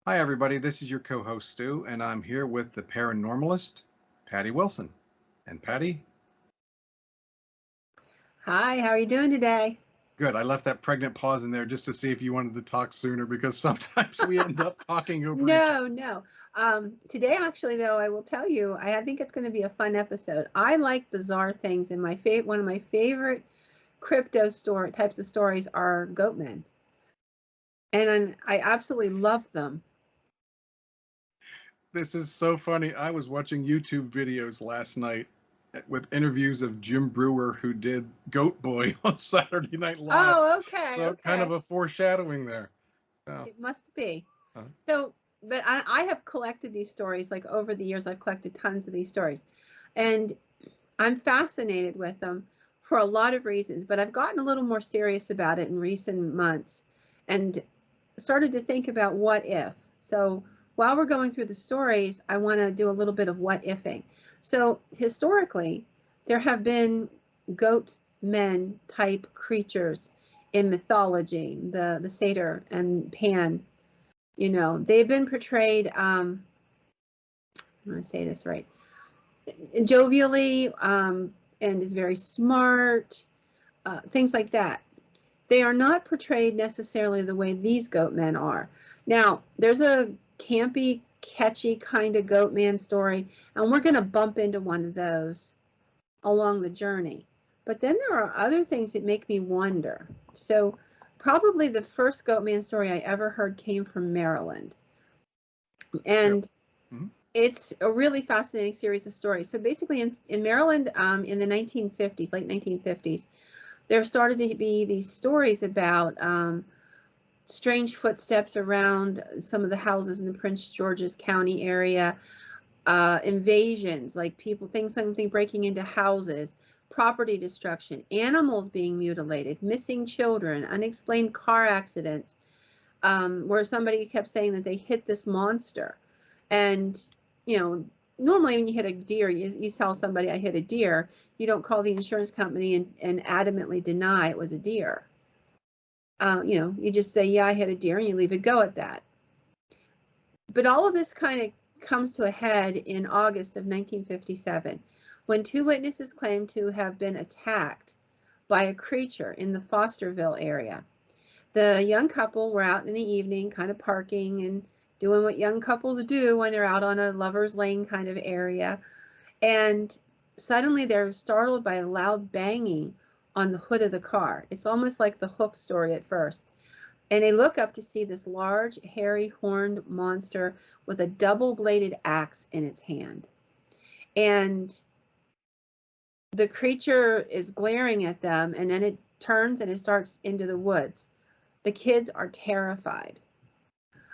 Hi, everybody. This is your co-host, Stu, and I'm here with the paranormalist, Patty Wilson. And Patty, Hi, how are you doing today? good. I left that pregnant pause in there just to see if you wanted to talk sooner because sometimes we end up talking over each other. No. Today, actually, though, I will tell you, I think it's going to be a fun episode. I like bizarre things, and one of my favorite crypto story types of stories are goatmen, and I absolutely love them. This is so funny. I was watching YouTube videos last night with interviews of Jim Brewer, who did Goat Boy on Saturday Night Live. Oh, okay, So kind of okay. a foreshadowing there. Oh, It must be. uh, So, but I have collected these stories, like over the years, I've collected tons of these stories, and I'm fascinated with them for a lot of reasons, but I've gotten a little more serious about it in recent months and started to think about what if. So while we're going through the stories, I want to do a little bit of what ifing. So historically, there have been goat men type creatures in mythology, the satyr and Pan. They've been portrayed. I'm going to say this right, jovially, and is very smart, things like that. They are not portrayed necessarily the way these goat men are. Now, there's a campy, catchy kind of goat man story, and we're going to bump into one of those along the journey. But then there are other things that make me wonder. So, probably the first goat man story I ever heard came from Maryland. yeah. And Mhm. it's a really fascinating series of stories. So basically, in Maryland, in the 1950s, late 1950s, there started to be these stories about strange footsteps around some of the houses in the Prince George's County area, invasions, like something breaking into houses, property destruction, animals being mutilated, missing children, unexplained car accidents, where somebody kept saying that they hit this monster. And, you know, normally when you hit a deer, you tell somebody I hit a deer. You don't call the insurance company and adamantly deny it was a deer. You just say, yeah, I hit a deer, and you leave it go at that. But all of this kind of comes to a head in August of 1957 when two witnesses claimed to have been attacked by a creature in the Fosterville area. The young couple were out in the evening, kind of parking and doing what young couples do when they're out on a lover's lane kind of area. And suddenly they're startled by a loud banging on the hood of the car. It's almost like the Hook story at first. And they look up to see this large, hairy, horned monster with a double bladed axe in its hand. And the creature is glaring at them, and then it turns and it starts into the woods. The kids are terrified.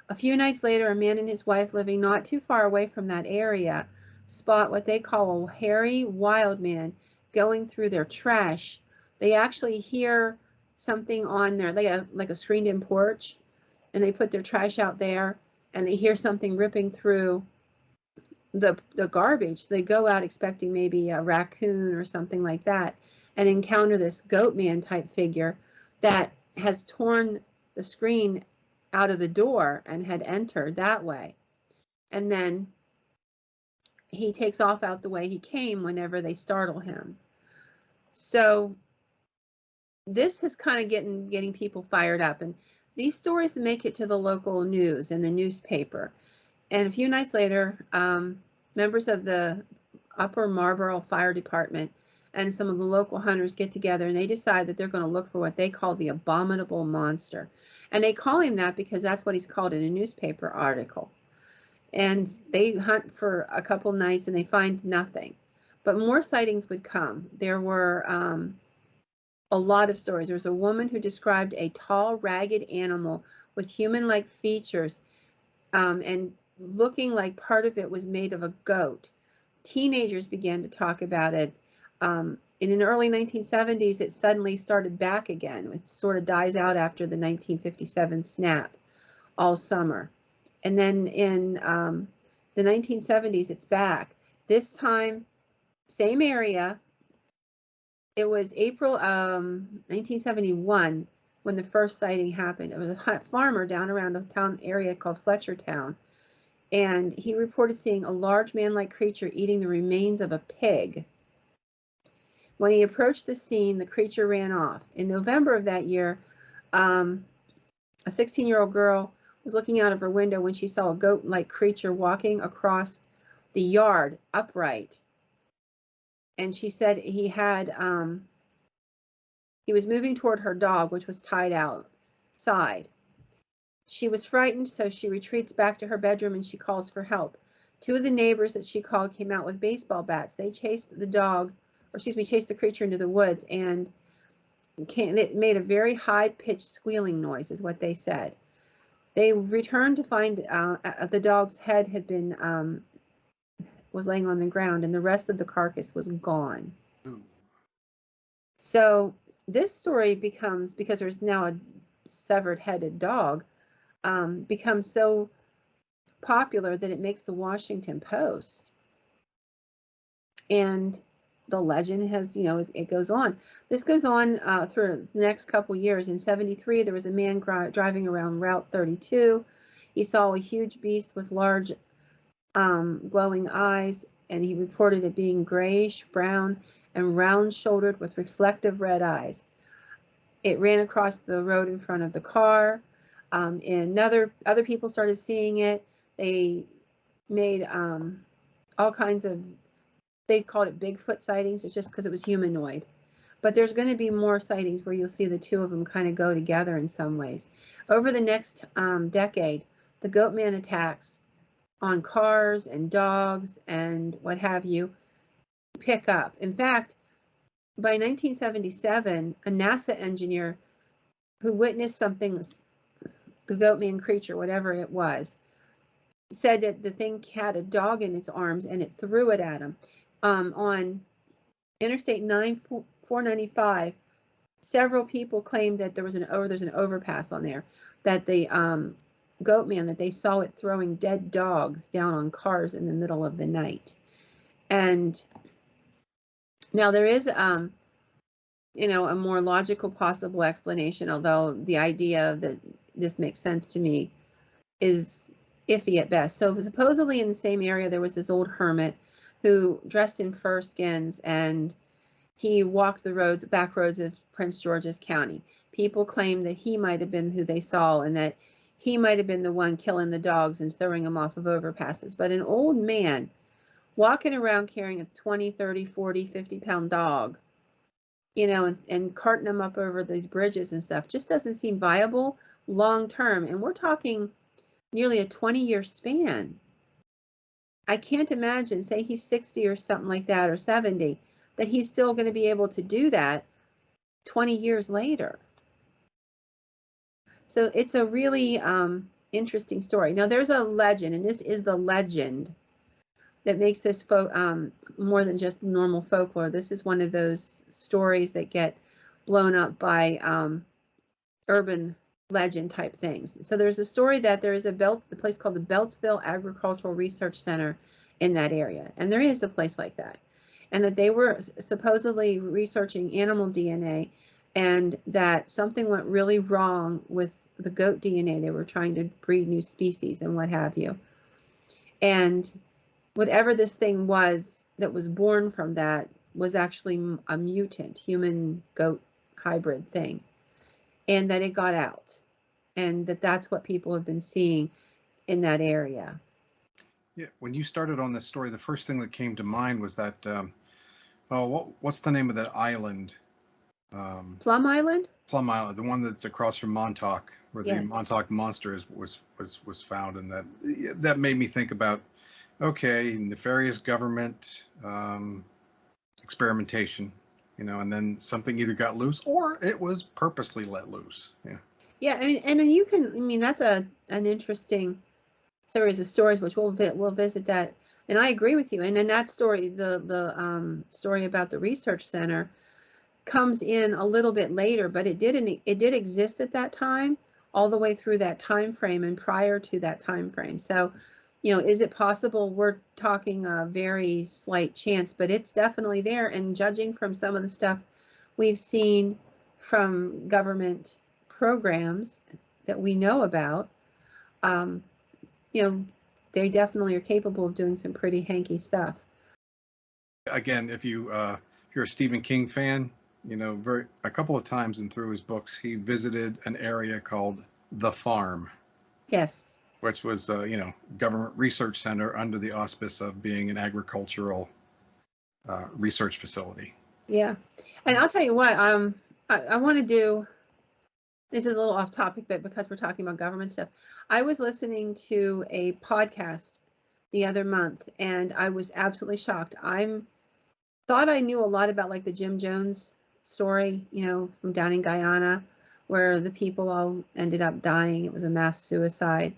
A few nights later, a man and his wife living not too far away from that area spot what they call a hairy wild man going through their trash. They actually hear something on there, like a screened-in porch, and they put their trash out there, and they hear something ripping through the garbage. They go out expecting maybe a raccoon or something like that, and encounter this goat man type figure that has torn the screen out of the door and had entered that way. And then he takes off out the way he came whenever they startle him. So this is kind of getting people fired up, and these stories make it to the local news and the newspaper. And a few nights later, members of the Upper Marlboro Fire Department and some of the local hunters get together, and they decide that they're going to look for what they call the abominable monster. And they call him that because that's what he's called in a newspaper article. And they hunt for a couple nights and they find nothing. But more sightings would come. There were a lot of stories. There was a woman who described a tall, ragged animal with human-like features, and looking like part of it was made of a goat. Teenagers began to talk about it. In the early 1970s, it suddenly started back again. It sort of dies out after the 1957 snap all summer. And then in the 1970s, it's back. This time, same area. It was April 1971 when the first sighting happened. It was a farmer down around a town area called Fletchertown, and he reported seeing a large man-like creature eating the remains of a pig. When he approached the scene, the creature ran off. In November of that year, a 16-year-old girl was looking out of her window when she saw a goat-like creature walking across the yard upright. And she said he was moving toward her dog, which was tied outside. She was frightened, so she retreats back to her bedroom and she calls for help. Two of the neighbors that she called came out with baseball bats. They chased chased the creature into the woods, and it made a very high-pitched squealing noise, is what they said. They returned to find the dog's head had been was laying on the ground, and the rest of the carcass was gone. Ooh. So this story becomes, because there's now a severed headed dog, becomes so popular that it makes the Washington Post. And the legend has, it goes on. This goes on through the next couple years. In 1973, there was a man driving around Route 32. He saw a huge beast with large glowing eyes, and he reported it being grayish brown and round-shouldered with reflective red eyes. It ran across the road in front of the car, and other people started seeing it. They made all kinds of, they called it Bigfoot sightings. It's just because it was humanoid. But there's going to be more sightings where you'll see the two of them kind of go together in some ways. Over the next decade, the Goatman attacks on cars and dogs and what have you pick up. In fact, by 1977, a NASA engineer who witnessed something, the Goatman creature, whatever it was, said that the thing had a dog in its arms and it threw it at him. On Interstate 495, several people claimed that there's an overpass on there, that the Goatman, that they saw it throwing dead dogs down on cars in the middle of the night. And now there is a more logical possible explanation, although the idea that this makes sense to me is iffy at best. So supposedly in the same area there was this old hermit who dressed in fur skins, and he walked the back roads of Prince George's County. People claim that he might have been who they saw, and that he might have been the one killing the dogs and throwing them off of overpasses. But an old man walking around carrying a 20, 30, 40, 50-pound dog, and carting them up over these bridges and stuff just doesn't seem viable long term. And we're talking nearly a 20-year span. I can't imagine, say he's 60 or something like that, or 70, that he's still going to be able to do that 20 years later. So it's a really interesting story. Now there's a legend, and this is the legend that makes this more than just normal folklore. This is one of those stories that get blown up by urban legend type things. So there's a story that there is a place called the Beltsville Agricultural Research Center in that area, and there is a place like that, and that they were supposedly researching animal DNA, and that something went really wrong with the goat DNA. They were trying to breed new species and what have you, and whatever this thing was that was born from that was actually a mutant human goat hybrid thing, and that it got out, and that's what people have been seeing in that area. Yeah, when you started on this story, the first thing that came to mind was that, what's the name of that island? Plum Island? Plum Island, the one that's across from Montauk, where Yes. the Montauk monster was found, and that made me think about, okay, nefarious government experimentation, and then something either got loose or it was purposely let loose. Yeah. Yeah, and that's an interesting series of stories, which we'll visit that. And I agree with you. And then that story, the story about the research center, comes in a little bit later, but it did exist at that time, all the way through that time frame and prior to that time frame. So, is it possible? We're talking a very slight chance, but it's definitely there. And judging from some of the stuff we've seen from government programs that we know about, you know, they definitely are capable of doing some pretty hanky stuff. Again, if you're a Stephen King fan, you know, a couple of times and through his books, he visited an area called the Farm. Yes. Which was, you know, government research center under the auspice of being an agricultural research facility. Yeah. And I'll tell you what, I want to do, this is a little off topic, but because we're talking about government stuff, I was listening to a podcast the other month and I was absolutely shocked. Thought I knew a lot about like the Jim Jones story, you know, from down in Guyana, where the people all ended up dying. It was a mass suicide.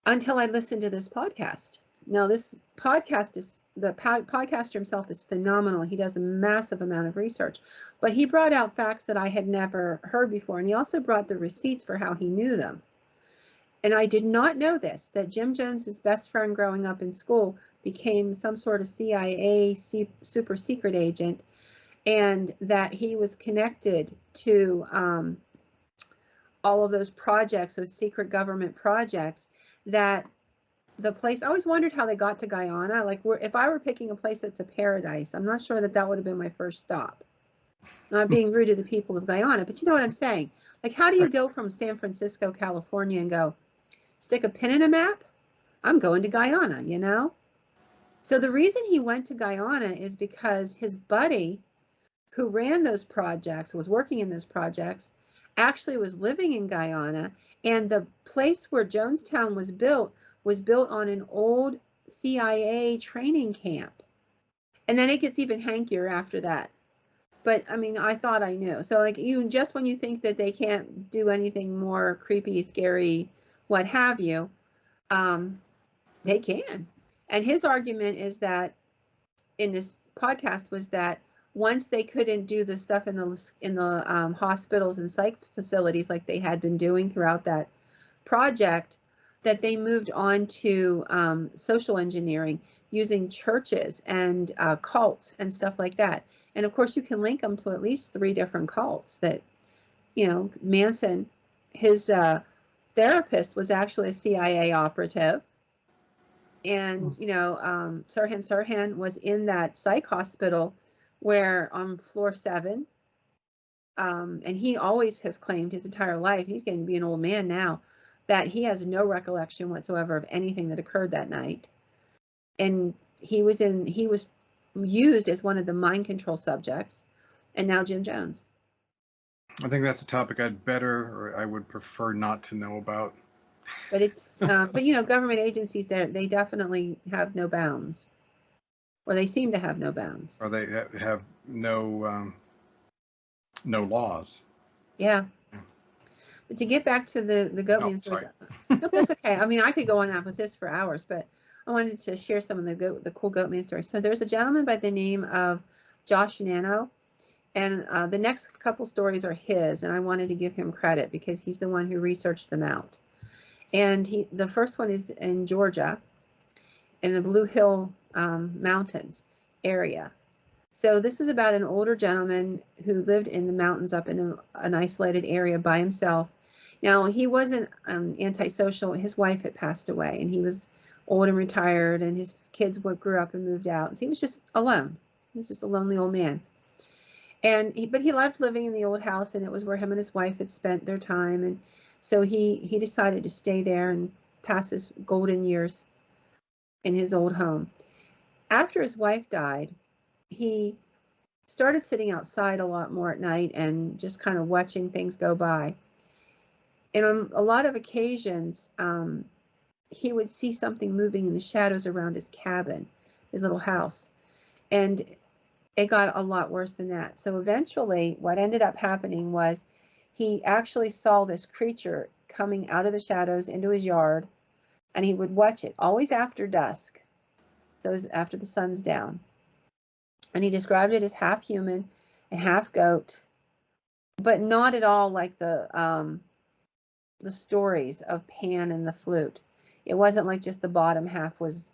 Until I listened to this podcast. Now, this podcast is, the podcaster himself is phenomenal. He does a massive amount of research, but he brought out facts that I had never heard before. And he also brought the receipts for how he knew them. And I did not know this, that Jim Jones's best friend growing up in school became some sort of CIA super secret agent, and that he was connected to all of those projects, those secret government projects, that the place, I always wondered how they got to Guyana. Like, if I were picking a place that's a paradise, I'm not sure that that would have been my first stop. Not being rude to the people of Guyana, but you know what I'm saying? Like, how do you go from San Francisco, California, and go, stick a pin in a map? I'm going to Guyana, you know? So the reason he went to Guyana is because his buddy who ran those projects, was working in those projects, actually was living in Guyana, and the place where Jonestown was built on an old CIA training camp. And then it gets even hankier after that. But I mean, I thought I knew. So like, just when you think that they can't do anything more creepy, scary, what have you, they can. And his argument is that, in this podcast, was that once they couldn't do the stuff in the hospitals and psych facilities like they had been doing throughout that project, that they moved on to social engineering using churches and cults and stuff like that. And of course, you can link them to at least 3 different cults that, you know, Manson, his therapist was actually a CIA operative. And, you know, Sirhan was in that psych hospital where on floor 7. And he always has claimed his entire life, he's getting to be an old man now, that he has no recollection whatsoever of anything that occurred that night. And he was used as one of the mind control subjects, and now Jim Jones. I think that's a topic I would prefer not to know about. But it's, but you know, government agencies, they definitely have no bounds, or they seem to have no bounds. Or they have no laws. Yeah. But to get back to the Goatman stories, no, that's okay. I mean, I could go on that with this for hours, but I wanted to share some of the cool Goatman stories. So there's a gentleman by the name of Josh Nano, and the next couple stories are his, and I wanted to give him credit because he's the one who researched them out. And the first one is in Georgia, in the Blue Hill Mountains area. So this is about an older gentleman who lived in the mountains up in an isolated area by himself. Now, he wasn't antisocial. His wife had passed away, and he was old and retired, and his kids grew up and moved out. So he was just alone. He was just a lonely old man. But he loved living in the old house, and it was where him and his wife had spent their time. And so he decided to stay there and pass his golden years in his old home. After his wife died, he started sitting outside a lot more at night and just kind of watching things go by. And on a lot of occasions, he would see something moving in the shadows around his cabin, his little house. And it got a lot worse than that. So eventually, what ended up happening was he actually saw this creature coming out of the shadows into his yard, and he would watch it, always after dusk. So it was after the sun's down. And he described it as half human and half goat, but not at all like the stories of Pan and the flute. It wasn't like just the bottom half was,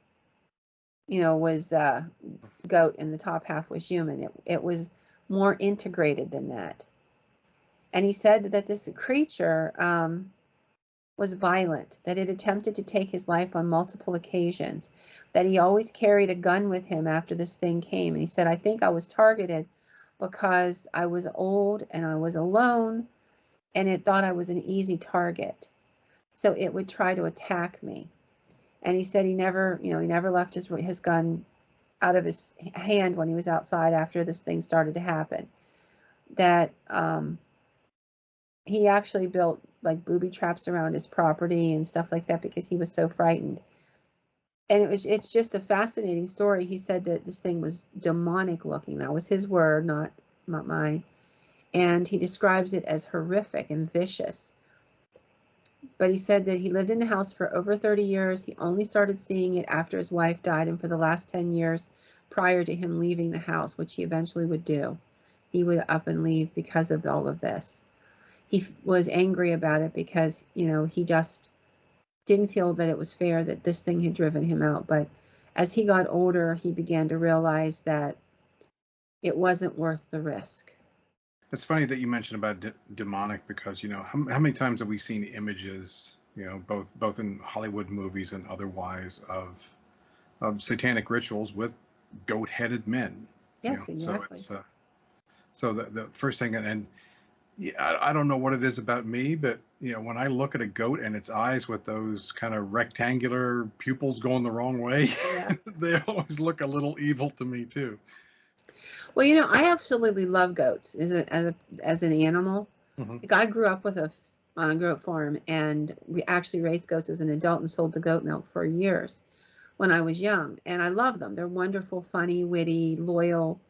you know, goat and the top half was human. It was more integrated than that. And he said that this creature was violent, that it attempted to take his life on multiple occasions, that he always carried a gun with him after this thing came. And he said, I think I was targeted because I was old and I was alone, and it thought I was an easy target. So it would try to attack me. And he said he never left his gun out of his hand when he was outside after this thing started to happen. That he actually built like booby traps around his property and stuff like that because he was so frightened. And it's just a fascinating story. He said that this thing was demonic looking. That was his word, not mine. And he describes it as horrific and vicious. But he said that he lived in the house for over 30 years. He only started seeing it after his wife died, and for the last 10 years prior to him leaving the house, which he eventually would do, he would up and leave because of all of this. He was angry about it because, he just didn't feel that it was fair that this thing had driven him out. But as he got older, he began to realize that it wasn't worth the risk. It's funny that you mentioned about demonic because, how many times have we seen images, both in Hollywood movies and otherwise of satanic rituals with goat-headed men? Yes, exactly. So the first thing, and yeah, I don't know what it is about me, but when I look at a goat and its eyes with those kind of rectangular pupils going the wrong way, yeah. They always look a little evil to me too. Well, I absolutely love goats as an animal. Mm-hmm. Like I grew up on a goat farm, and we actually raised goats as an adult and sold the goat milk for years when I was young. And I love them. They're wonderful, funny, witty, loyal,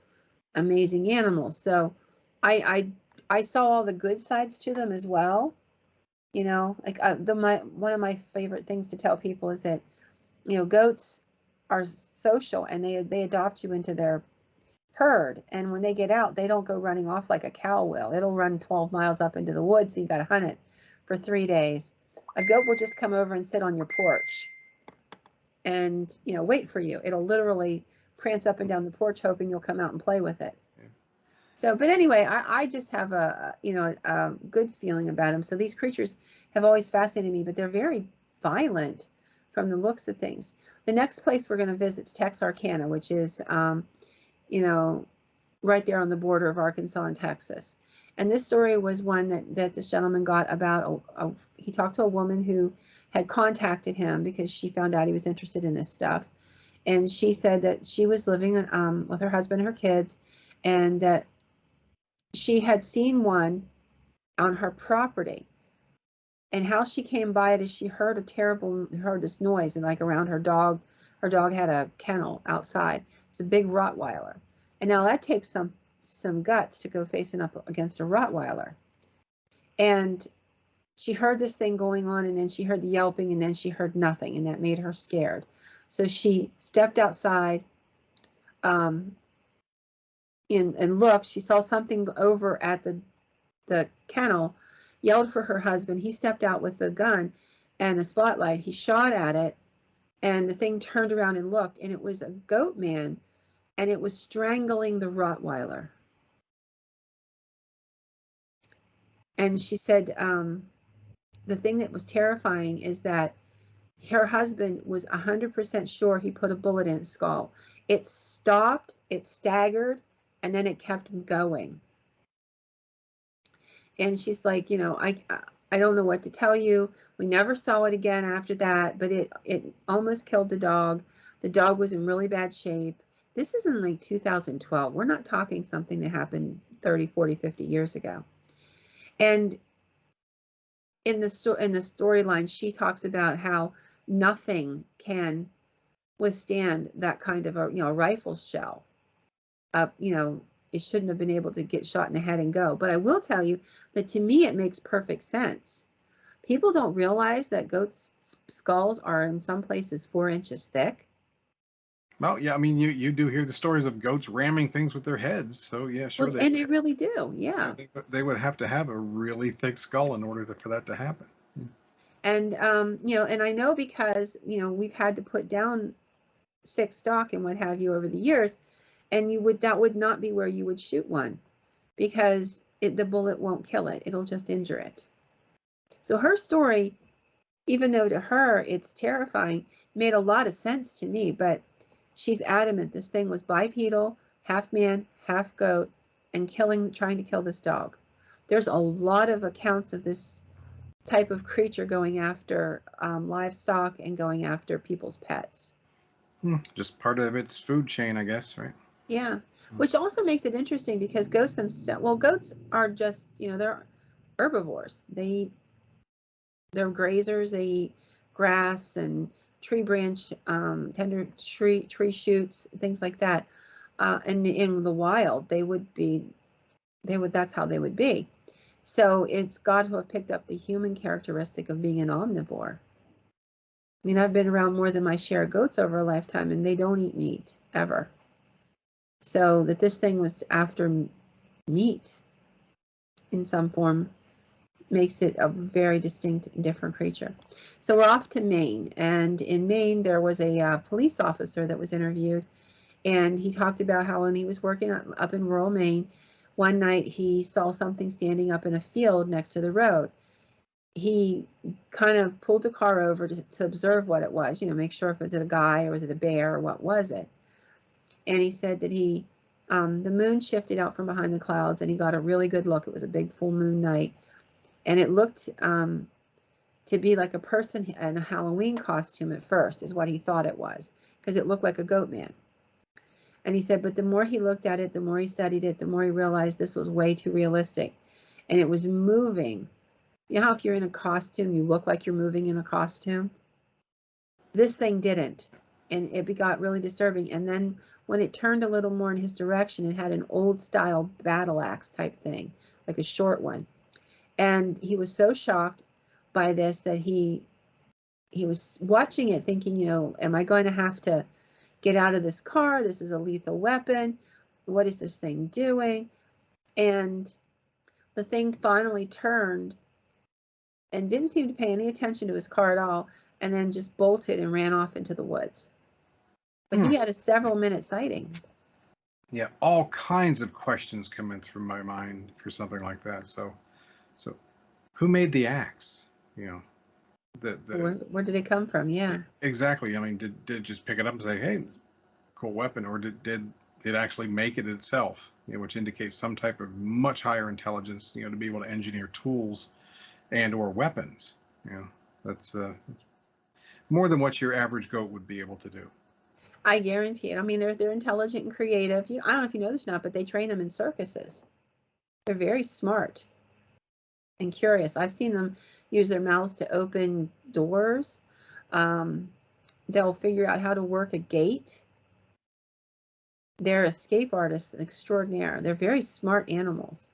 amazing animals. So I saw all the good sides to them as well. Like one of my favorite things to tell people is that, goats are social, and they adopt you into their herd. And when they get out, they don't go running off like a cow will. It'll run 12 miles up into the woods, so you got to hunt it for 3 days. A goat will just come over and sit on your porch and, wait for you. It'll literally prance up and down the porch hoping you'll come out and play with it. Yeah. So, but anyway, I just have a good feeling about them. So these creatures have always fascinated me, but they're very violent from the looks of things. The next place we're going to visit is Texarkana, which is right there on the border of Arkansas and Texas. And this story was one that this gentleman got about. He talked to a woman who had contacted him because she found out he was interested in this stuff. And she said that she was living with her husband and her kids, and that she had seen one on her property. And how she came by it is she heard this noise, and like around her dog had a kennel outside. It's a big Rottweiler. And now that takes some guts to go facing up against a Rottweiler. And she heard this thing going on, and then she heard the yelping, and then she heard nothing, and that made her scared. So she stepped outside and looked. She saw something over at the kennel, yelled for her husband. He stepped out with the gun and a spotlight. He shot at it, and the thing turned around and looked, and it was a goat man, and it was strangling the Rottweiler. And she said the thing that was terrifying is that her husband was 100% sure he put a bullet in his skull. It stopped, it staggered, and then it kept going. And she's like, I don't know what to tell you. We never saw it again after that, but it almost killed the dog. The dog was in really bad shape. This is in like 2012. We're not talking something that happened 30, 40, 50 years ago. And in the storyline, she talks about how nothing can withstand that kind of a rifle shell. It shouldn't have been able to get shot in the head and go. But I will tell you that to me, it makes perfect sense. People don't realize that goats' skulls are in some places 4 inches thick. Well, yeah, I mean, you do hear the stories of goats ramming things with their heads. So, yeah, sure. Well, and they really do, yeah. They would have to have a really thick skull in order for that to happen. And, and I know because, we've had to put down 6 stock and what have you over the years, and that would not be where you would shoot one, because the bullet won't kill it. It'll just injure it. So her story, even though to her it's terrifying, made a lot of sense to me, but she's adamant this thing was bipedal, half man, half goat, and trying to kill this dog. There's a lot of accounts of this type of creature going after livestock and going after people's pets. Just part of its food chain, I guess, right? Yeah, which also makes it interesting because goats themselves, well, goats are just, they're herbivores. They're grazers. They eat grass and tree branch, tender tree shoots, things like that. And in the wild, that's how they would be. So it's got to have picked up the human characteristic of being an omnivore. I mean, I've been around more than my share of goats over a lifetime, and they don't eat meat ever. So that this thing was after meat in some form makes it a very distinct and different creature. So we're off to Maine, and in Maine there was a police officer that was interviewed, and he talked about how when he was working up in rural Maine, one night he saw something standing up in a field next to the road. He kind of pulled the car over to observe what it was, make sure if it was a guy or was it a bear or what was it. And he said that the moon shifted out from behind the clouds and he got a really good look. It was a big full moon night. And it looked to be like a person in a Halloween costume at first, is what he thought it was, because it looked like a goat man. And he said, but the more he looked at it, the more he studied it, the more he realized this was way too realistic. And it was moving. You know how if you're in a costume, you look like you're moving in a costume? This thing didn't. And it got really disturbing. And then when it turned a little more in his direction, it had an old style battle axe type thing, like a short one. And he was so shocked by this that he was watching it thinking, am I going to have to get out of this car? This is a lethal weapon. What is this thing doing? And the thing finally turned and didn't seem to pay any attention to his car at all, and then just bolted and ran off into the woods. But he had a several-minute sighting. Yeah, all kinds of questions coming through my mind for something like that. So who made the axe? Where did it come from? Yeah. Exactly. I mean, did it just pick it up and say, "Hey, cool weapon," or did it actually make it itself? Which indicates some type of much higher intelligence. To be able to engineer tools and/or weapons. That's more than what your average goat would be able to do. I guarantee it. I mean, they're intelligent and creative. I don't know if you know this or not, but they train them in circuses. They're very smart and curious. I've seen them use their mouths to open doors. They'll figure out how to work a gate. They're escape artists extraordinaire. They're very smart animals.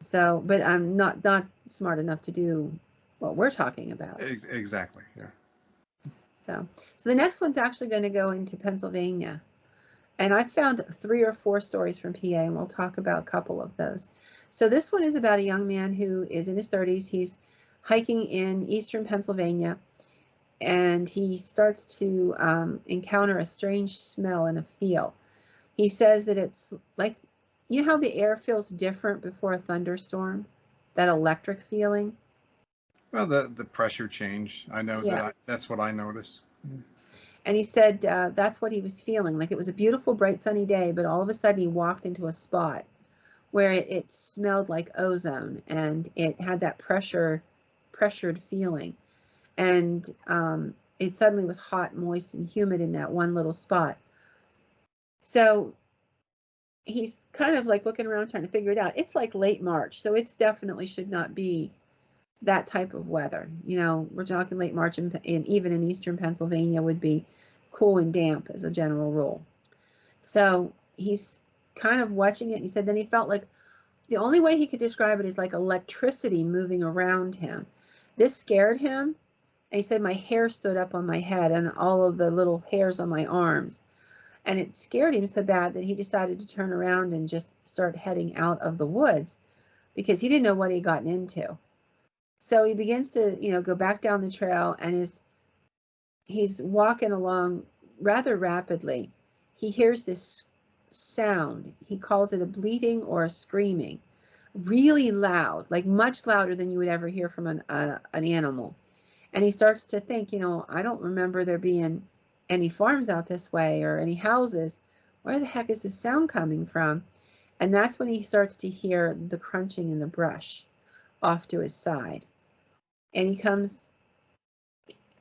So, but I'm not smart enough to do what we're talking about. Exactly. Yeah. So the next one's actually going to go into Pennsylvania. And I found 3 or 4 stories from PA, and we'll talk about a couple of those. So this one is about a young man who is in his 30s. He's hiking in eastern Pennsylvania, and he starts to encounter a strange smell in a field. He says that it's like, how the air feels different before a thunderstorm? That electric feeling? Well, the pressure change. I know that's what I noticed. And he said that's what he was feeling. Like it was a beautiful, bright, sunny day, but all of a sudden he walked into a spot where it smelled like ozone, and it had that pressured feeling. And it suddenly was hot, moist, and humid in that one little spot. So he's kind of like looking around trying to figure it out. It's like late March, so it's definitely should not be that type of weather. We're talking late March, and even in eastern Pennsylvania would be cool and damp as a general rule. So he's kind of watching it, and he said then he felt like the only way he could describe it is like electricity moving around him. This scared him, and he said my hair stood up on my head and all of the little hairs on my arms. And it scared him so bad that he decided to turn around and just start heading out of the woods because he didn't know what he'd gotten into. So he begins to, go back down the trail, and he's walking along rather rapidly. He hears this sound. He calls it a bleating or a screaming, really loud, like much louder than you would ever hear from an animal. And he starts to think, I don't remember there being any farms out this way or any houses. Where the heck is this sound coming from? And that's when he starts to hear the crunching in the brush off to his side. And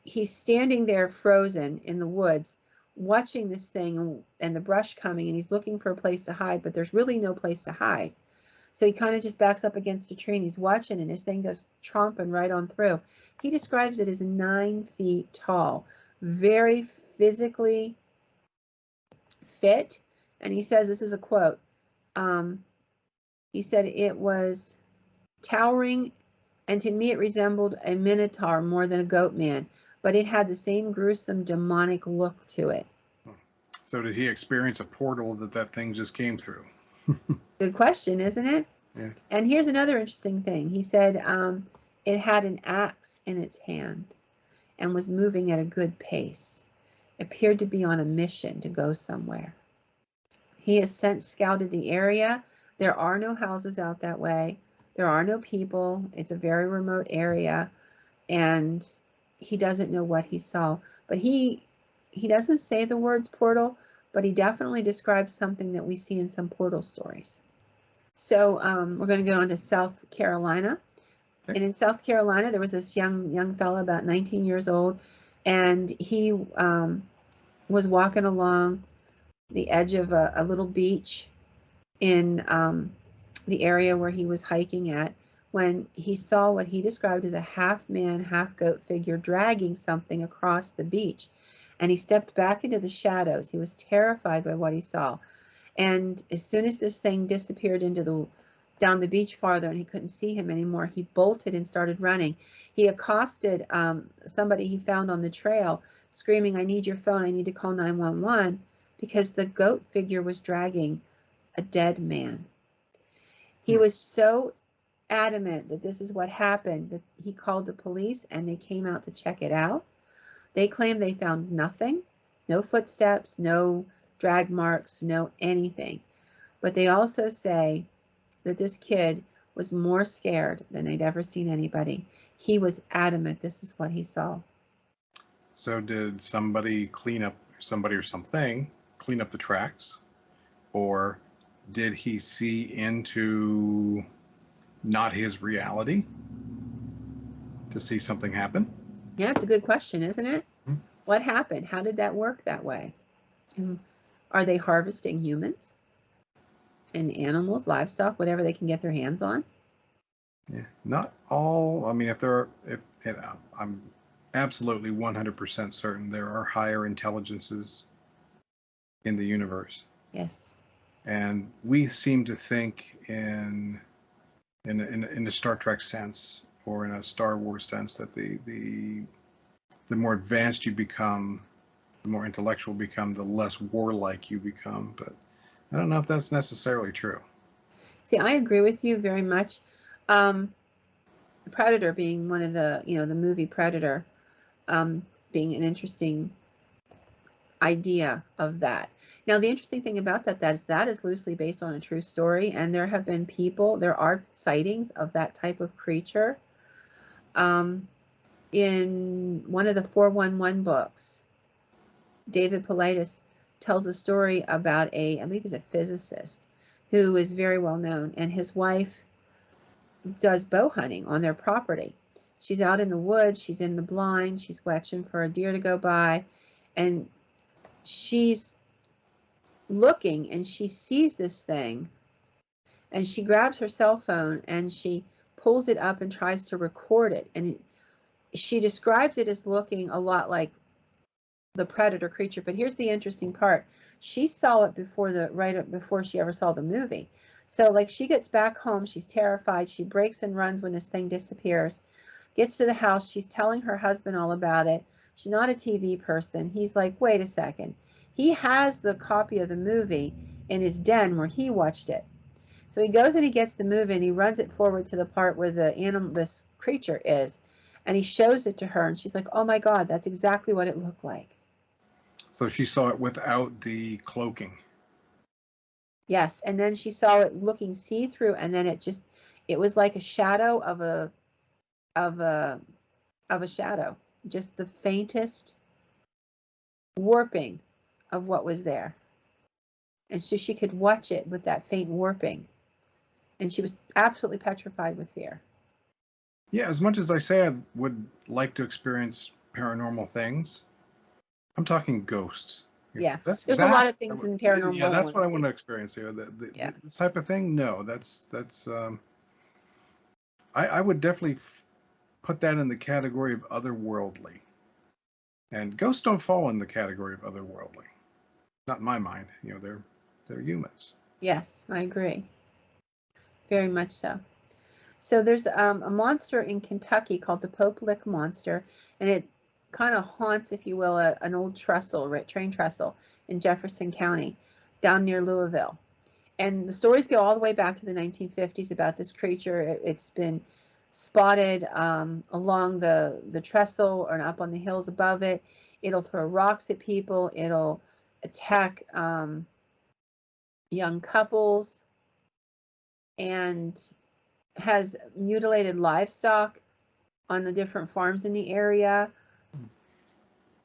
he's standing there frozen in the woods, watching this thing and the brush coming, and he's looking for a place to hide, but there's really no place to hide. So he kind of just backs up against a tree and he's watching, and his thing goes tromping right on through. He describes it as 9 feet tall, very physically fit. And he says, this is a quote, he said, it was towering, and to me it resembled a minotaur more than a goat man, but it had the same gruesome demonic look to it. So did he experience a portal that thing just came through? Good question, isn't it? Yeah. And here's another interesting thing. He said it had an axe in its hand and was moving at a good pace. Appeared to be on a mission to go somewhere. He has since scouted the area. There are no houses out that way. There are no people. It's a very remote area, and he doesn't know what he saw. But he doesn't say the words portal, but he definitely describes something that we see in some portal stories. So we're going to go on to South Carolina. Okay. And in South Carolina, there was this young fella, about 19 years old, and he was walking along the edge of a little beach in the area where he was hiking at, when he saw what he described as a half-man, half-goat figure dragging something across the beach. And he stepped back into the shadows. He was terrified by what he saw. And as soon as this thing disappeared down the beach farther and he couldn't see him anymore, he bolted and started running. He accosted somebody he found on the trail, screaming, "I need your phone, I need to call 911, because the goat figure was dragging a dead man. He was so adamant that this is what happened that he called the police, and they came out to check it out. They claim they found nothing, no footsteps, no drag marks, no anything. But they also say that this kid was more scared than they'd ever seen anybody. He was adamant this is what he saw. So did somebody or something clean up the tracks? Or did he see into not his reality to see something happen? Yeah, it's a good question, isn't it? Mm-hmm. What happened? How did that work that way? Are they harvesting humans and animals, livestock, whatever they can get their hands on? Yeah, not all. I mean, I'm absolutely 100% certain there are higher intelligences in the universe. Yes. And we seem to think in a Star Trek sense or in a Star Wars sense that the more advanced you become, the more intellectual you become, the less warlike you become. But I don't know if that's necessarily true. See, I agree with you very much. Predator being one of the movie Predator, being an interesting idea of that. Now, the interesting thing about that is loosely based on a true story, and there are sightings of that type of creature. In one of the 411 books, David Paulides tells a story about I believe he's a physicist who is very well known, and his wife does bow hunting on their property. She's out in the woods, she's in the blind, she's watching for a deer to go by, and she's looking and she sees this thing, and she grabs her cell phone and she pulls it up and tries to record it, and she describes it as looking a lot like the predator creature. But here's the interesting part: she saw it right before she ever saw the movie. So like, she gets back home, she's terrified, she breaks and runs when this thing disappears, gets to the house, she's telling her husband all about it. She's not a TV person. He's like, wait a second. He has the copy of the movie in his den where he watched it. So he goes and he gets the movie and he runs it forward to the part where this creature is, and he shows it to her, and she's like, oh my God, that's exactly what it looked like. So she saw it without the cloaking. Yes, and then she saw it looking see-through, and then it just It was like a shadow of a shadow, just the faintest warping of what was there. And so she could watch it with that faint warping. And she was absolutely petrified with fear. Yeah, as much as I say I would like to experience paranormal things, I'm talking ghosts. Yeah, That's there's a lot of things in paranormal. Yeah, that's what I want to experience here. Yeah. This type of thing, no, that's I would definitely put that in the category of otherworldly. And ghosts don't fall in the category of otherworldly. Not in my mind. You know, they're humans. Yes, I agree. Very much so. So there's a monster in Kentucky called the Pope Lick Monster, and it kind of haunts, if you will, an old trestle, train trestle in Jefferson County, down near Louisville. And the stories go all the way back to the 1950s about this creature. It's been spotted along the trestle or up on the hills above it. It'll throw rocks at people. It'll attack young couples, and has mutilated livestock on the different farms in the area.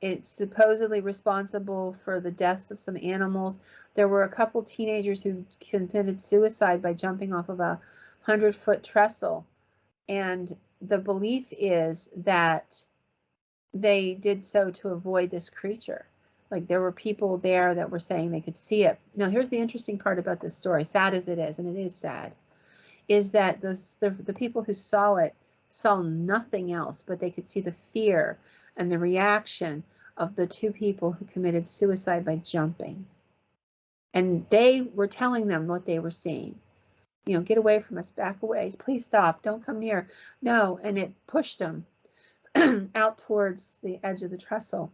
It's supposedly responsible for the deaths of some animals. There were a couple teenagers who committed suicide by jumping off of a 100-foot trestle. And the belief is that they did so to avoid this creature. Like, there were people there that were saying they could see it. Now, here's the interesting part about this story, sad as it is, and it is sad, is that the people who saw it saw nothing else, but they could see the fear and the reaction of the two people who committed suicide by jumping. And they were telling them what they were seeing. You know, get away from us, back away, please stop, don't come near. No, and it pushed them out towards the edge of the trestle.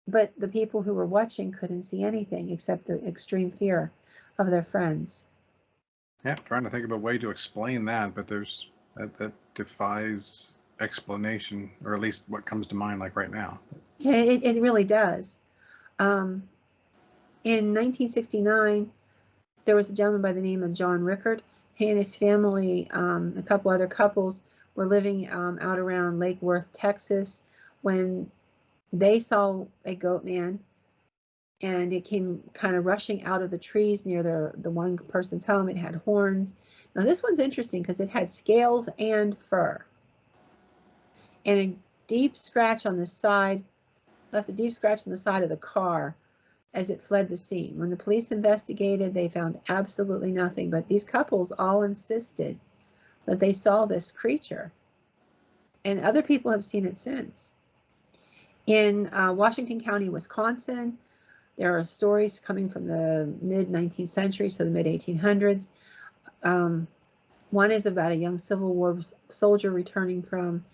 But the people who were watching couldn't see anything except the extreme fear of their friends. Yeah, trying to think of a way to explain that, but that defies explanation, or at least what comes to mind like right now. Yeah, it really does. In 1969, there was a gentleman by the name of John Rickard. He and his family, a couple other couples, were living out around Lake Worth, Texas, when they saw a goat man, and it came kind of rushing out of the trees near the one person's home. It had horns. Now this one's interesting because it had scales and fur, and a deep scratch on the side, left a deep scratch on the side of the car as it fled the scene. When the police investigated, they found absolutely nothing, but these couples all insisted that they saw this creature, and other people have seen it since. In Washington County, Wisconsin, there are stories coming from the mid-19th century, so the mid-1800s. One is about a young Civil War soldier returning from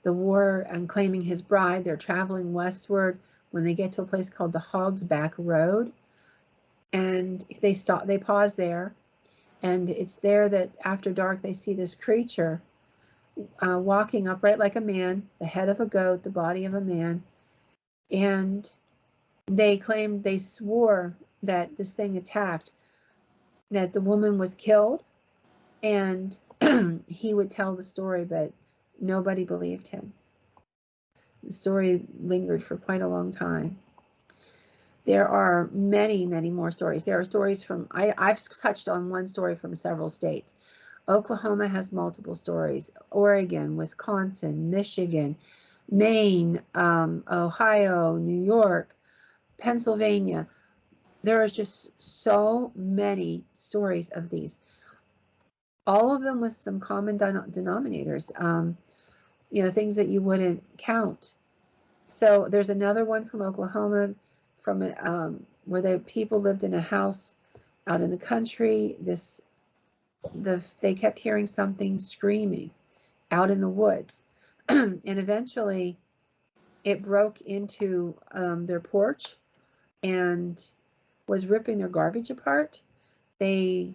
the war and claiming his bride. They're traveling westward when they get to a place called the Hog's Back Road, and they pause there, and it's there that after dark they see this creature walking upright like a man, the head of a goat, the body of a man, and they swore that this thing attacked, that the woman was killed, and he would tell the story, but nobody believed him. The story lingered for quite a long time. There are many, many more stories. There are stories from, I've touched on one story from several states. Oklahoma has multiple stories. Oregon, Wisconsin, Michigan, Maine, Ohio, New York, Pennsylvania. There are just so many stories of these. All of them with some common denominators, things that you wouldn't count. So there's another one from Oklahoma, from where the people lived in a house out in the country. They kept hearing something screaming out in the woods, and eventually it broke into their porch and was ripping their garbage apart. They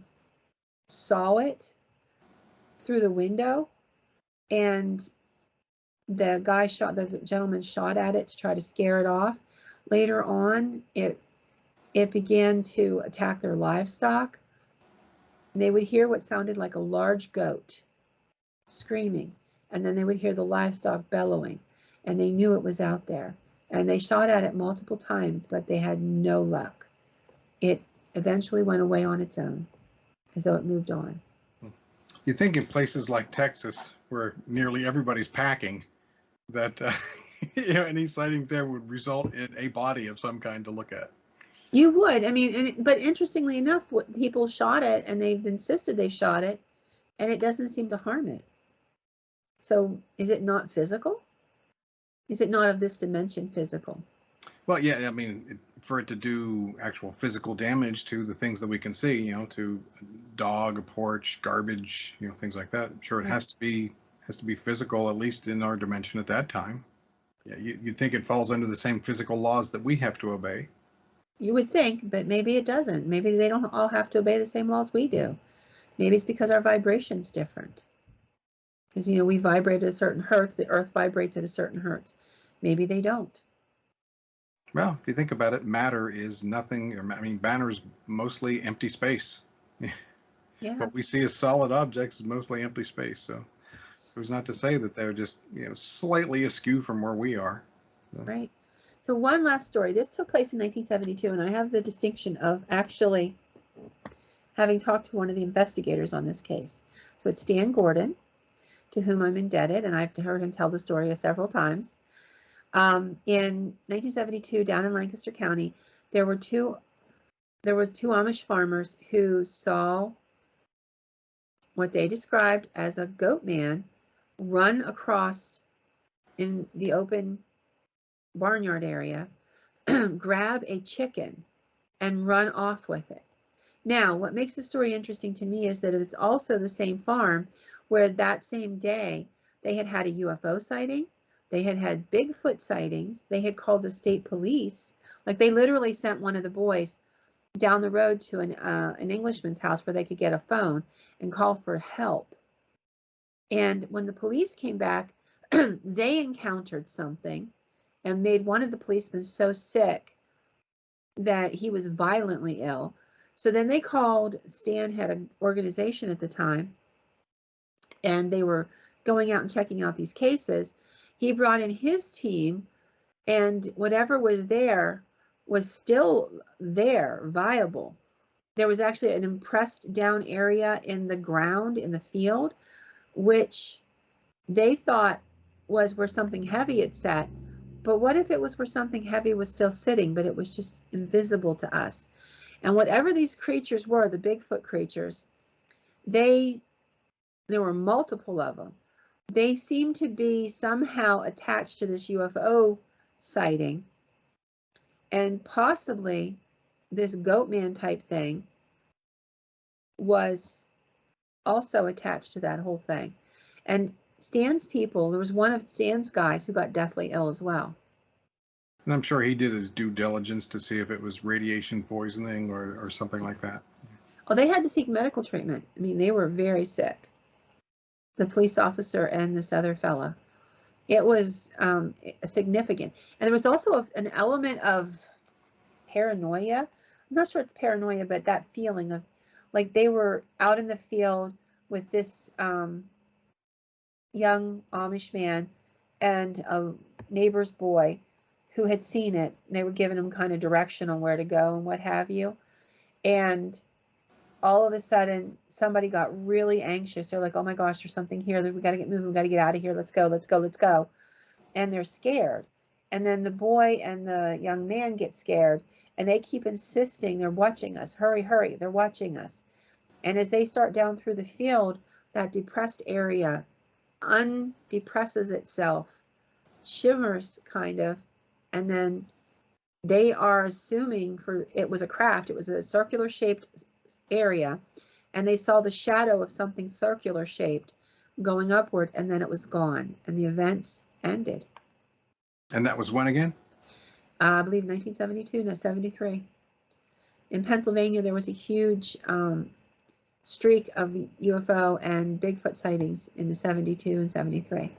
saw it through the window, and the gentleman shot at it to try to scare it off. Later on, it began to attack their livestock. and they would hear what sounded like a large goat screaming, and then they would hear the livestock bellowing, and they knew it was out there. And they shot at it multiple times, but they had no luck. It eventually went away on its own, as though it moved on. You think in places like Texas, where nearly everybody's packing, that any sightings there would result in a body of some kind to look at. You would, I mean, but interestingly enough, people shot it, and they've insisted they shot it, and it doesn't seem to harm it. So is it not physical? Is it not of this dimension physical? Well, yeah, I mean, for it to do actual physical damage to the things that we can see, to a dog, a porch, garbage, things like that. I'm sure it has to be physical, at least in our dimension at that time. Yeah, you'd think it falls under the same physical laws that we have to obey. You would think, but maybe it doesn't. Maybe they don't all have to obey the same laws we do. Maybe it's because our vibration's different. Because, we vibrate at a certain hertz, the earth vibrates at a certain hertz. Maybe they don't. Well, if you think about it, matter is nothing. I mean, matter is mostly empty space. Yeah. What we see as solid objects is mostly empty space. So it was not to say that they're just, slightly askew from where we are. So. Right. So one last story. This took place in 1972, and I have the distinction of actually having talked to one of the investigators on this case. So it's Stan Gordon, to whom I'm indebted, and I've heard him tell the story several times. In 1972, down in Lancaster County, there was two Amish farmers who saw what they described as a goat man run across in the open barnyard area, grab a chicken, and run off with it. Now, what makes the story interesting to me is that it's also the same farm where that same day they had had a UFO sighting, they had had Bigfoot sightings, they had called the state police. Like, they literally sent one of the boys down the road to an Englishman's house where they could get a phone and call for help. And when the police came back, they encountered something and made one of the policemen so sick that he was violently ill. So then they called, Stan had an organization at the time, and they were going out and checking out these cases. He brought in his team, and whatever was there was still there, viable. There was actually an impressed down area in the ground, in the field, which they thought was where something heavy had sat. But what if it was where something heavy was still sitting, but it was just invisible to us? And whatever these creatures were, the Bigfoot creatures, there were multiple of them. They seemed to be somehow attached to this UFO sighting, and possibly this goat man type thing was also attached to that whole thing. And Stan's people, there was one of Stan's guys who got deathly ill as well. And I'm sure he did his due diligence to see if it was radiation poisoning or something like that. Oh, they had to seek medical treatment. I mean, they were very sick. The police officer and this other fella. It was significant. And there was also an element of paranoia. I'm not sure it's paranoia, but that feeling of like they were out in the field with this young Amish man and a neighbor's boy who had seen it. They were giving him kind of direction on where to go and what have you. And all of a sudden, somebody got really anxious. They're like, oh my gosh, there's something here. We got to get moving. We got to get out of here. Let's go, let's go, let's go. And they're scared. And then the boy and the young man get scared, and they keep insisting they're watching us. Hurry, hurry, they're watching us. And as they start down through the field, that depressed area undepresses itself, shimmers kind of, and then they are assuming it was a craft. It was a circular shaped area, and they saw the shadow of something circular shaped going upward, and then it was gone, and the events ended. And that was when again? I believe 1972, no, 73. In Pennsylvania, there was a huge streak of UFO and Bigfoot sightings in the 72 and 73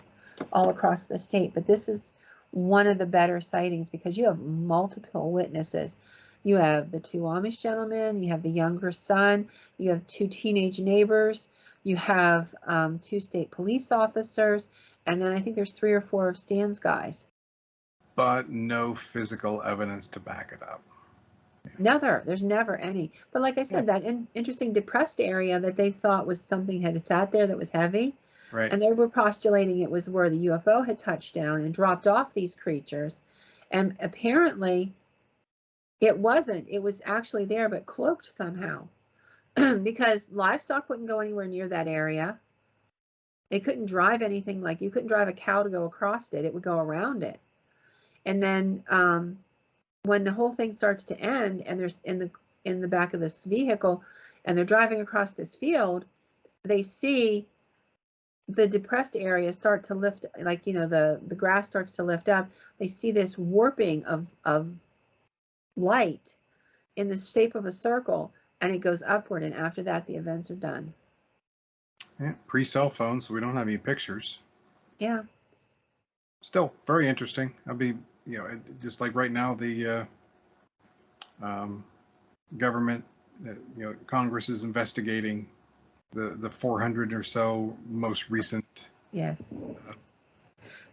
all across the state. But this is one of the better sightings because you have multiple witnesses. You have the two Amish gentlemen, you have the younger son, you have two teenage neighbors, you have two state police officers, and then I think there's 3 or 4 of Stan's guys. But no physical evidence to back it up. There's never any. But like I said, that interesting depressed area that they thought was something had sat there that was heavy, Right. and they were postulating it was where the UFO had touched down and dropped off these creatures. And apparently it wasn't. It was actually there, but cloaked somehow. Because livestock wouldn't go anywhere near that area. They couldn't drive anything, like you couldn't drive a cow to go across it. It would go around it. And then when the whole thing starts to end and there's in the back of this vehicle and they're driving across this field, they see the depressed area start to lift, like, you know, the grass starts to lift up. They see this warping of light in the shape of a circle, and it goes upward, and after that the events are done. Yeah, pre-cell phone, so we don't have any pictures. Yeah. Still very interesting. I'll be, you know, just like right now, the government, you know, Congress is investigating the 400 or so most recent. Yes.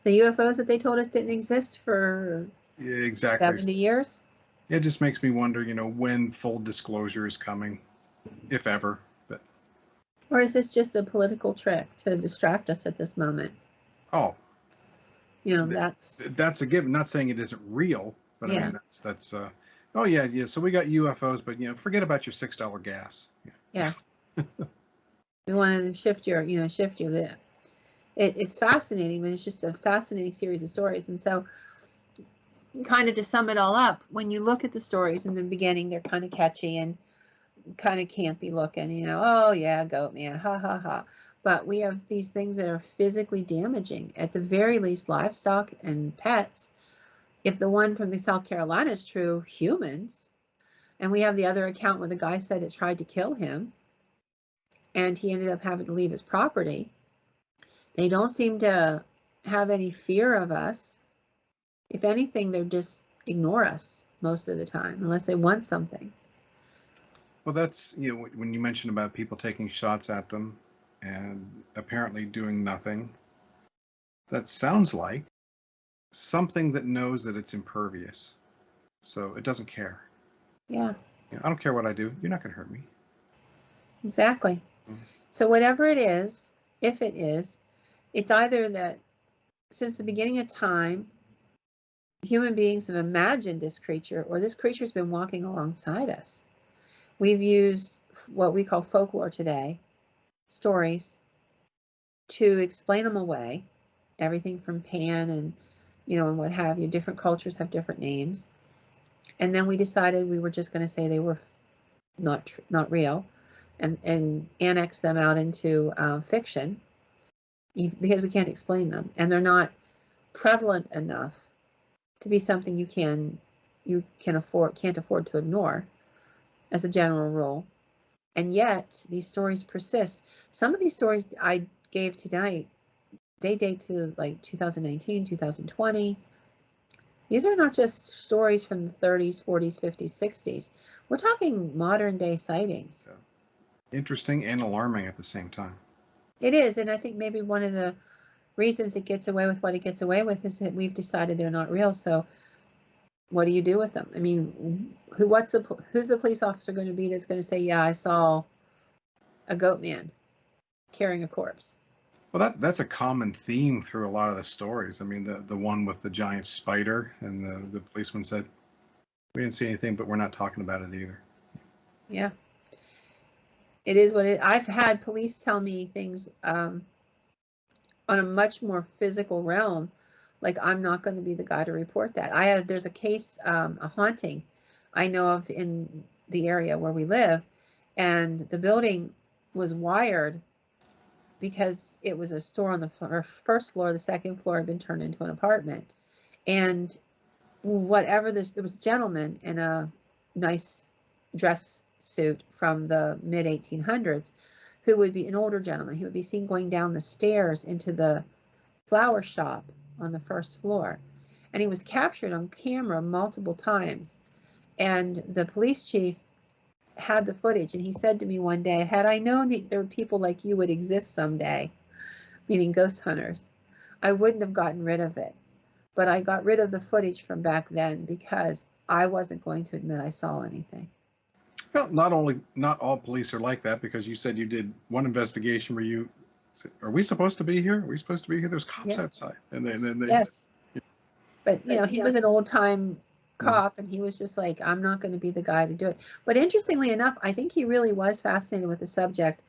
The UFOs that they told us didn't exist for exactly 70 years. It just makes me wonder, you know, when full disclosure is coming, if ever. But or is this just a political trick to distract us at this moment? Oh, you know, that's a given. Not saying it isn't real, but yeah. I mean that's oh yeah. So we got UFOs, but you know, forget about your $6 gas. Yeah. We want to shift you there. It's fascinating, but it's just a fascinating series of stories. And so, kind of to sum it all up, when you look at the stories in the beginning, they're kind of catchy and kind of campy looking, you know, oh yeah, goat man, ha ha ha. But we have these things that are physically damaging, at the very least, livestock and pets. If the one from the South Carolina is true, humans. And we have the other account where the guy said it tried to kill him and he ended up having to leave his property. They don't seem to have any fear of us. If anything, they just ignore us most of the time, unless they want something. Well, that's, you know, when you mentioned about people taking shots at them and apparently doing nothing, that sounds like something that knows that it's impervious. So it doesn't care. Yeah. You know, I don't care what I do. You're not going to hurt me. Exactly. Mm-hmm. So whatever it is, if it is, it's either that since the beginning of time, human beings have imagined this creature, or this creature's been walking alongside us. We've used what we call folklore today, stories, to explain them away. Everything from Pan and, you know, and what have you. Different cultures have different names. And then we decided we were just going to say they were not real, and annex them out into fiction, because we can't explain them, and they're not prevalent enough to be something you can't afford to ignore as a general rule. And yet these stories persist. Some of these stories I gave tonight, they date to like 2019, 2020. These are not just stories from the 30s, 40s, 50s, 60s. We're talking modern day sightings. Interesting and alarming at the same time. It is, and I think maybe one of the reasons it gets away with what it gets away with is that we've decided they're not real. So what do you do with them? I mean, who's the police officer going to be that's going to say, yeah, I saw a goat man carrying a corpse? Well, that's a common theme through a lot of the stories. I mean, the one with the giant spider, and the policeman said, we didn't see anything, but we're not talking about it either. Yeah. It is what I've had police tell me things on a much more physical realm, like I'm not going to be the guy to report that. There's a case, a haunting I know of in the area where we live, and the building was wired because it was a store on the first floor. The second floor had been turned into an apartment, and there was a gentleman in a nice dress suit from the mid 1800s who would be an older gentleman. He would be seen going down the stairs into the flower shop on the first floor, and he was captured on camera multiple times. And the police chief had the footage, and he said to me one day, had I known that there were people like you would exist someday, meaning ghost hunters, I wouldn't have gotten rid of it. But I got rid of the footage from back then because I wasn't going to admit I saw anything. Well, not all police are like that, because you said you did one investigation where you said, are we supposed to be here? Are we supposed to be here? There's cops outside. And then they, yes. But, you know, he was an old time cop, and he was just like, I'm not going to be the guy to do it. But interestingly enough, I think he really was fascinated with the subject,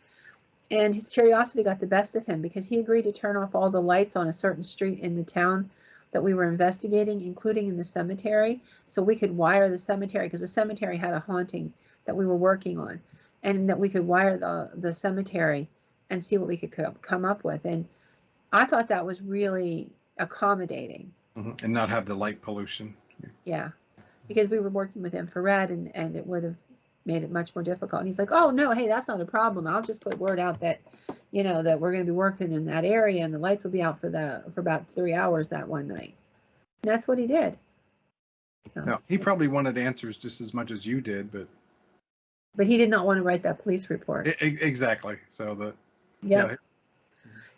and his curiosity got the best of him, because he agreed to turn off all the lights on a certain street in the town that we were investigating, including in the cemetery, so we could wire the cemetery, because the cemetery had a haunting that we were working on, and that we could wire the cemetery and see what we could come up with. And I thought that was really accommodating. And not have the light pollution. Yeah, because we were working with infrared, and it would have made it much more difficult. And he's like, oh no, hey, that's not a problem. I'll just put word out that, you know, that we're going to be working in that area, and the lights will be out for about 3 hours that one night. And that's what he did. So, now, he probably wanted answers just as much as you did, but he did not want to write that police report. Exactly. So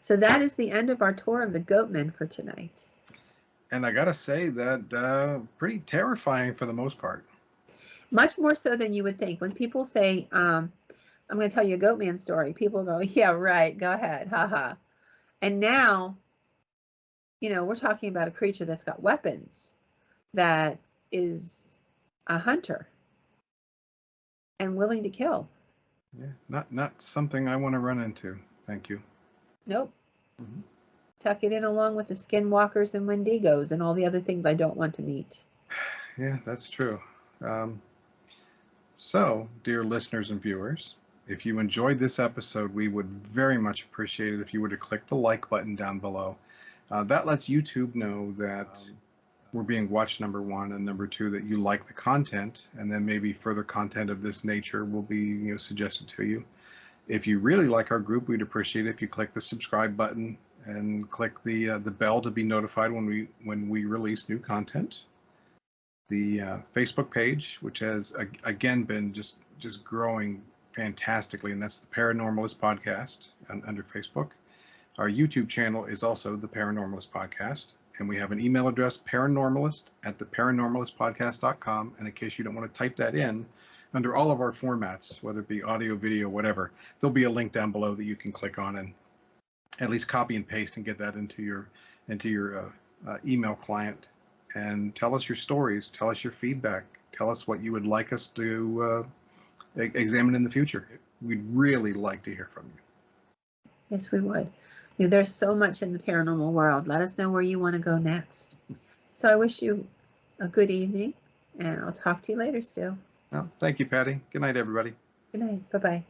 So that is the end of our tour of the Goatmen for tonight. And I gotta say that pretty terrifying for the most part. Much more so than you would think. When people say, I'm going to tell you a Goatman story, people go, yeah, right, go ahead, haha. And now, you know, we're talking about a creature that's got weapons, that is a hunter and willing to kill. Yeah, not something I want to run into. Thank you. Nope. Tuck it in along with the skinwalkers and wendigos and all the other things I don't want to meet. Yeah, that's true. So, dear listeners and viewers, if you enjoyed this episode, we would very much appreciate it if you were to click the like button down below. That lets YouTube know that we're being watched, number one, and number two, that you like the content, and then maybe further content of this nature will be suggested to you. If you really like our group, we'd appreciate it if you click the subscribe button and click the bell to be notified when we release new content. The Facebook page, which has again been just growing fantastically, and that's the Paranormalist Podcast under Facebook. Our YouTube channel is also the Paranormalist Podcast, and we have an email address, paranormalist@theparanormalistpodcast.com. And in case you don't want to type that in, under all of our formats, whether it be audio, video, whatever, there'll be a link down below that you can click on and at least copy and paste and get that into your email client. And tell us your stories, tell us your feedback, tell us what you would like us to examine in the future. We'd really like to hear from you. Yes, we would. There's so much in the paranormal world. Let us know where you want to go next. So I wish you a good evening, and I'll talk to you later, Stu. Well, thank you, Patty. Good night, everybody. Good night. Bye-bye.